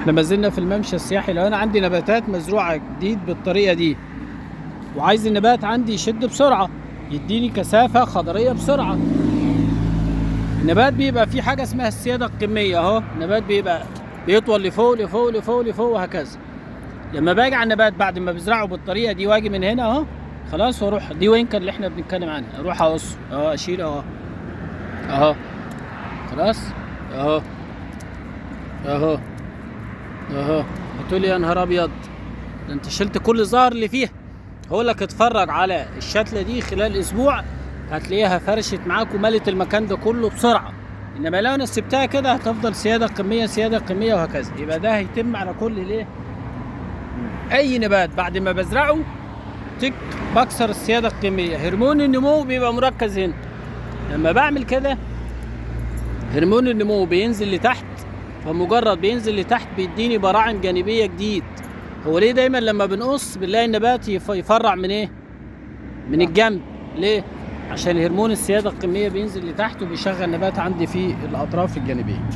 احنا ما زلنا في الممشى السياحي. لو انا عندي نباتات مزروعه جديد بالطريقه دي وعايز النبات عندي يشد بسرعه، يديني كثافه خضريه بسرعه، النبات بيبقى فيه حاجه اسمها السياده القميه اهو. النبات بيبقى بيطول لفوق لفوق لفوق لفوق وهكذا. لما باجي على النبات بعد ما بزرعه بالطريقه دي واجي من هنا اهو خلاص، واروح دي وينكر اللي احنا بنتكلم عنها، اروح اقص اهو، اشيل اهو اهو خلاص اهو اهو اهو. هتقولي يا نهار ابيض ده انت شلت كل الزهر اللي فيها. هقول لك اتفرج على الشتله دي خلال اسبوع هتلاقيها فرشت معاك وملت المكان ده كله بسرعه. انما لو انا سبتها كده هتفضل سياده قميه سياده قميه وهكذا. يبقى ده هيتم على كل ليه اي نبات بعد ما بزرعه تك بكسر السياده القميه. هرمون النمو بيبقى مركز هنا. لما بعمل كده هرمون النمو بينزل لتحت، فمجرد بينزل لتحت بيديني براعم جانبيه جديد. هو ليه دايما لما بنقص بنلاقي النبات يفرع من ايه؟ من الجنب. ليه؟ عشان هرمون السياده القميه بينزل لتحت وبيشغل نبات عندي في الاطراف الجانبيه.